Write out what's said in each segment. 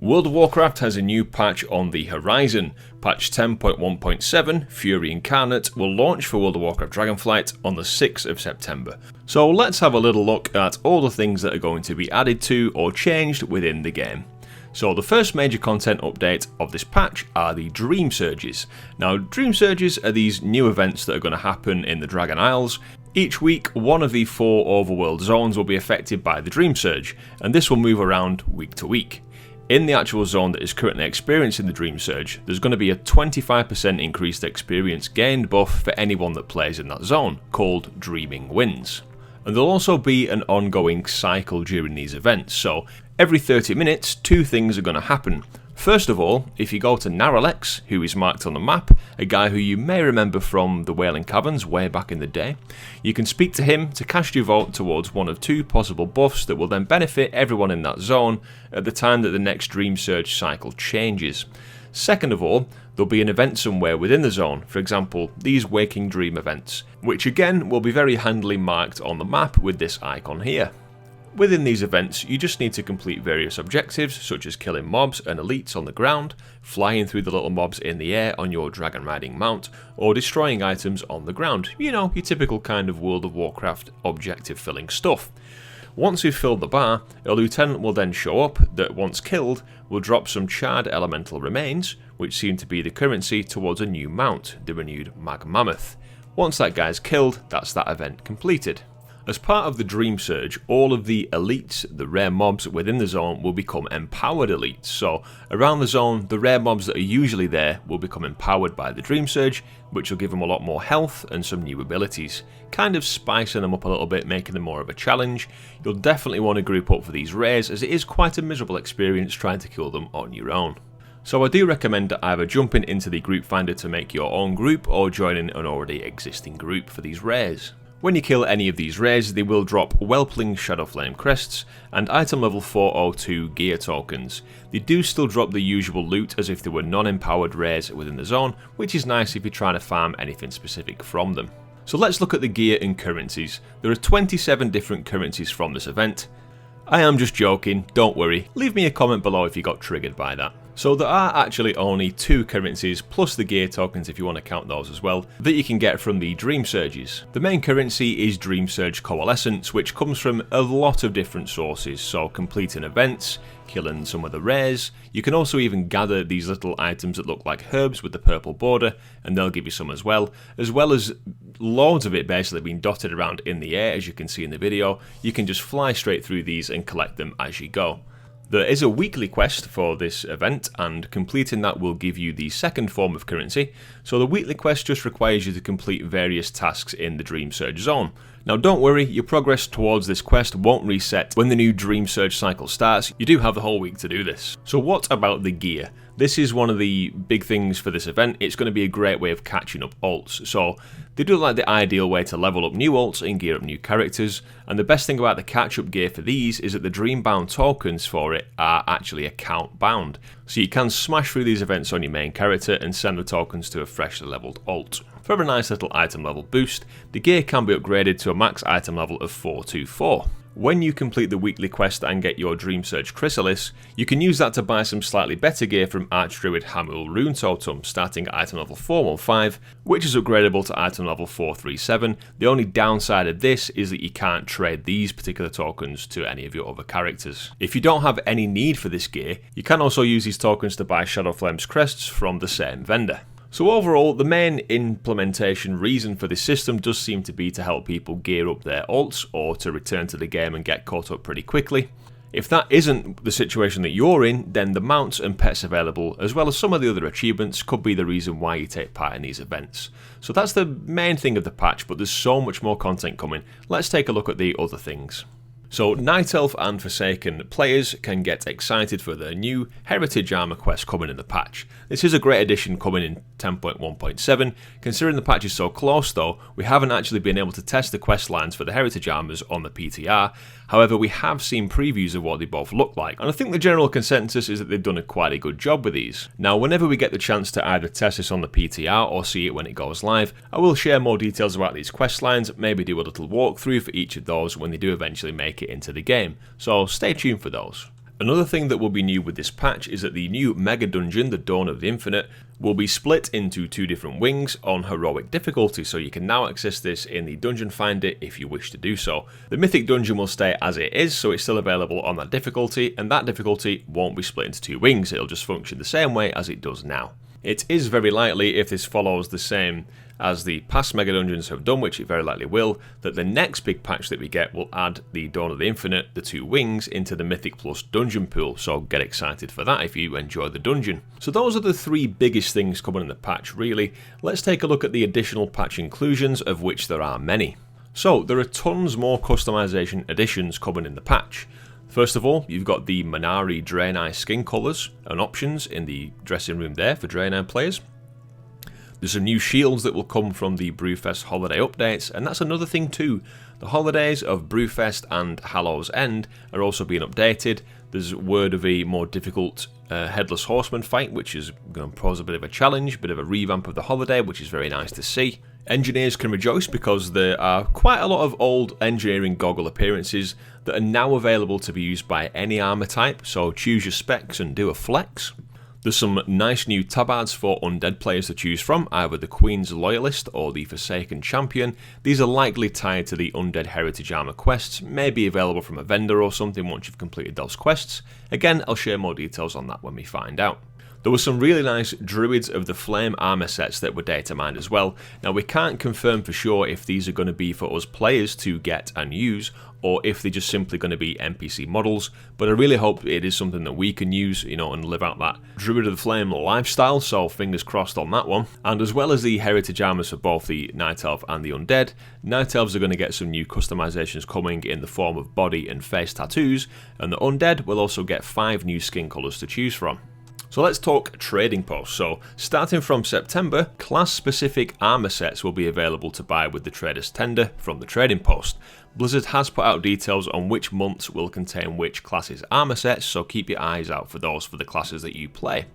World of Warcraft has a new patch on the horizon. Patch 10.1.7, Fury Incarnate, will launch for World of Warcraft Dragonflight on the 6th of September. So let's have a little look at all the things that are going to be added to or changed within the game. So the first major content update of this patch are the Dream Surges. Now Dream Surges are these new events that are going to happen in the Dragon Isles. Each week, one of the 4 overworld zones will be affected by the Dream Surge, and this will move around week to week. In the actual zone that is currently experiencing the Dream Surge, there's going to be a 25% increased experience gained buff for anyone that plays in that zone, called Dreaming Winds. And there'll also be an ongoing cycle during these events, so every 30 minutes, 2 things are going to happen. First of all, if you go to Naralex, who is marked on the map, a guy who you may remember from the Wailing Caverns way back in the day, you can speak to him to cast your vote towards one of 2 possible buffs that will then benefit everyone in that zone at the time that the next Dream Surge cycle changes. Second of all, there'll be an event somewhere within the zone, for example, these Waking Dream events, which again will be very handily marked on the map with this icon here. Within these events, you just need to complete various objectives, such as killing mobs and elites on the ground, flying through the little mobs in the air on your dragon riding mount, or destroying items on the ground. You know, your typical kind of World of Warcraft objective filling stuff. Once you've filled the bar, a lieutenant will then show up that, once killed, will drop some charred elemental remains, which seem to be the currency towards a new mount, the renewed Mag Mammoth. Once that guy's killed, that's that event completed. As part of the Dream Surge, all of the elites, the rare mobs within the zone, will become empowered elites. So around the zone, the rare mobs that are usually there will become empowered by the Dream Surge, which will give them a lot more health and some new abilities, kind of spicing them up a little bit, making them more of a challenge. You'll definitely want to group up for these rares, as it is quite a miserable experience trying to kill them on your own. So I do recommend either jumping into the group finder to make your own group or joining an already existing group for these rares. When you kill any of these rares, they will drop Whelpling Shadowflame crests and item level 402 gear tokens. They do still drop the usual loot as if they were non-empowered rares within the zone, which is nice if you're trying to farm anything specific from them. So let's look at the gear and currencies. There are 27 different currencies from this event. I am just joking, don't worry. Leave me a comment below if you got triggered by that. So there are actually only 2 currencies, plus the gear tokens if you want to count those as well, that you can get from the Dream Surges. The main currency is Dream Surge Coalescence, which comes from a lot of different sources, so completing events, killing some of the rares. You can also even gather these little items that look like herbs with the purple border, and they'll give you some as well as loads of it basically being dotted around in the air, as you can see in the video. You can just fly straight through these and collect them as you go. There is a weekly quest for this event, and completing that will give you the second form of currency. So the weekly quest just requires you to complete various tasks in the Dream Surge zone. Now don't worry, your progress towards this quest won't reset when the new Dream Surge cycle starts. You do have the whole week to do this. So what about the gear? This is one of the big things for this event. It's going to be a great way of catching up alts. So they do like the ideal way to level up new alts and gear up new characters. And the best thing about the catch-up gear for these is that the Dreambound tokens for it are actually account bound. So you can smash through these events on your main character and send the tokens to a freshly leveled alt. For a nice little item level boost, the gear can be upgraded to a max item level of 424. When you complete the weekly quest and get your Dream Surge Chrysalis, you can use that to buy some slightly better gear from Archdruid Hamul Rune Totem, starting at item level 415, which is upgradable to item level 437. The only downside of this is that you can't trade these particular tokens to any of your other characters. If you don't have any need for this gear, you can also use these tokens to buy Shadowflame's crests from the same vendor. So overall, the main implementation reason for this system does seem to be to help people gear up their alts or to return to the game and get caught up pretty quickly. If that isn't the situation that you're in, then the mounts and pets available, as well as some of the other achievements, could be the reason why you take part in these events. So that's the main thing of the patch, but there's so much more content coming. Let's take a look at the other things. So Night Elf and Forsaken players can get excited for their new Heritage Armor quest coming in the patch. This is a great addition coming in 10.1.7. Considering the patch is so close though, we haven't actually been able to test the quest lines for the Heritage Armors on the PTR. However, we have seen previews of what they both look like, and I think the general consensus is that they've done quite a good job with these. Now, whenever we get the chance to either test this on the PTR or see it when it goes live, I will share more details about these quest lines, maybe do a little walkthrough for each of those when they do eventually make it into the game, so stay tuned for those. Another thing that will be new with this patch is that the new Mega Dungeon, the Dawn of the Infinite, will be split into 2 different wings on heroic difficulty, so you can now access this in the Dungeon Finder if you wish to do so. The Mythic Dungeon will stay as it is, so it's still available on that difficulty, and that difficulty won't be split into 2 wings, it'll just function the same way as it does now. It is very likely, if this follows the same as the past Mega Dungeons have done, which it very likely will, that the next big patch that we get will add the Dawn of the Infinite, the 2 wings, into the Mythic Plus dungeon pool, so get excited for that if you enjoy the dungeon. So those are the 3 biggest things coming in the patch really. Let's take a look at the additional patch inclusions, of which there are many. So there are tons more customization additions coming in the patch. First of all, you've got the Manari Draenei skin colours and options in the dressing room there for Draenei players. There's some new shields that will come from the Brewfest holiday updates, and that's another thing too. The holidays of Brewfest and Hallows End are also being updated. There's word of a more difficult Headless Horseman fight, which is going to pose a bit of a challenge, bit of a revamp of the holiday, which is very nice to see. Engineers can rejoice because there are quite a lot of old engineering goggle appearances that are now available to be used by any armour type, so choose your specs and do a flex. There's some nice new tabards for undead players to choose from, either the Queen's Loyalist or the Forsaken Champion. These are likely tied to the Undead Heritage Armour quests, may be available from a vendor or something once you've completed those quests. Again, I'll share more details on that when we find out. There were some really nice Druids of the Flame armour sets that were data mined as well. Now we can't confirm for sure if these are going to be for us players to get and use, or if they're just simply going to be NPC models, but I really hope it is something that we can use, and live out that Druid of the Flame lifestyle, so fingers crossed on that one. And as well as the heritage armors for both the Night Elf and the Undead, Night Elves are going to get some new customizations coming in the form of body and face tattoos, and the Undead will also get 5 new skin colours to choose from. So let's talk trading posts. So starting from September, class-specific armour sets will be available to buy with the Trader's Tender from the trading post. Blizzard has put out details on which months will contain which classes' armour sets, so keep your eyes out for those for the classes that you play.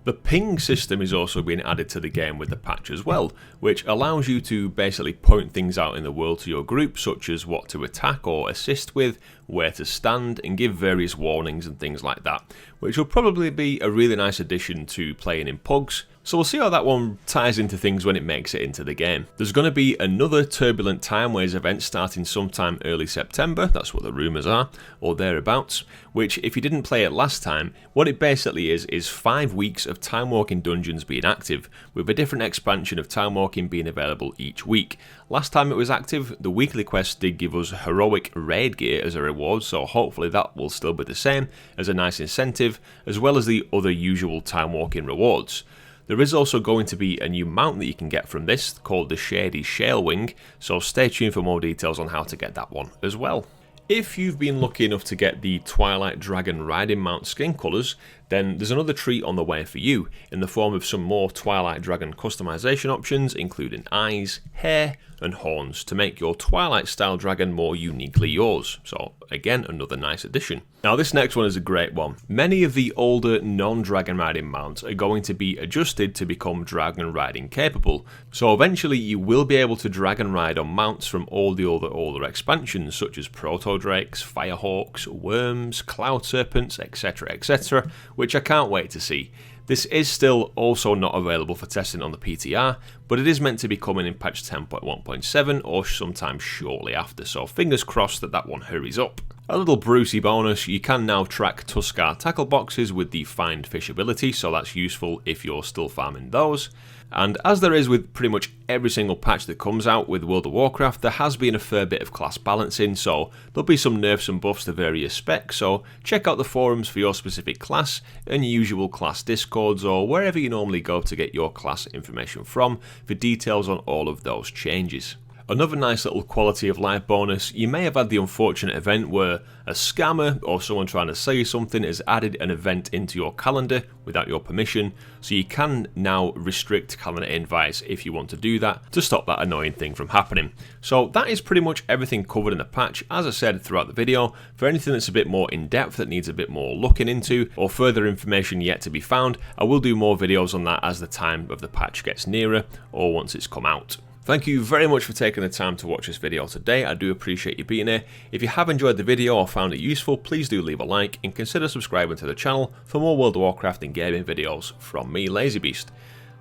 The ping system is also being added to the game with the patch as well, which allows you to basically point things out in the world to your group, such as what to attack or assist with, where to stand, and give various warnings and things like that, which will probably be a really nice addition to playing in pugs. So we'll see how that one ties into things when it makes it into the game. There's going to be another Turbulent Timeways event starting sometime early September, that's what the rumours are, or thereabouts, which if you didn't play it last time, what it basically is 5 weeks of time walking dungeons being active, with a different expansion of time walking being available each week. Last time it was active, the weekly quest did give us heroic raid gear as a reward, so hopefully that will still be the same as a nice incentive, as well as the other usual time walking rewards. There is also going to be a new mount that you can get from this, called the Shady Shale Wing, so stay tuned for more details on how to get that one as well. If you've been lucky enough to get the Twilight Dragon riding mount skin colours, then there's another treat on the way for you, in the form of some more Twilight Dragon customization options, including eyes, hair, and horns, to make your Twilight style dragon more uniquely yours. So again, another nice addition. Now this next one is a great one. Many of the older non-dragon riding mounts are going to be adjusted to become dragon riding capable, so eventually you will be able to dragon ride on mounts from all the other older expansions, such as Proto-Drakes, Firehawks, Worms, Cloud Serpents, etc, etc, which I can't wait to see. This is still also not available for testing on the PTR, but it is meant to be coming in patch 10.1.7 or sometime shortly after, so fingers crossed that that one hurries up. A little Brucey bonus, you can now track Tuskar tackle boxes with the Find Fish ability, so that's useful if you're still farming those. And as there is with pretty much every single patch that comes out with World of Warcraft, there has been a fair bit of class balancing, so there'll be some nerfs and buffs to various specs, so check out the forums for your specific class and usual class discords or wherever you normally go to get your class information from for details on all of those changes. Another nice little quality of life bonus, you may have had the unfortunate event where a scammer or someone trying to sell you something has added an event into your calendar without your permission, so you can now restrict calendar invites if you want to do that to stop that annoying thing from happening. So that is pretty much everything covered in the patch, as I said throughout the video. For anything that's a bit more in depth that needs a bit more looking into or further information yet to be found, I will do more videos on that as the time of the patch gets nearer or once it's come out. Thank you very much for taking the time to watch this video today. I do appreciate you being here. If you have enjoyed the video or found it useful, please do leave a like and consider subscribing to the channel for more World of Warcraft and gaming videos from me, LazyBeast.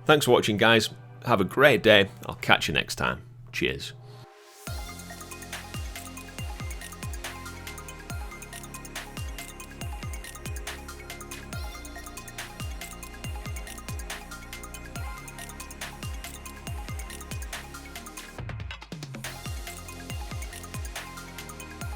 Thanks for watching, guys. Have a great day. I'll catch you next time. Cheers.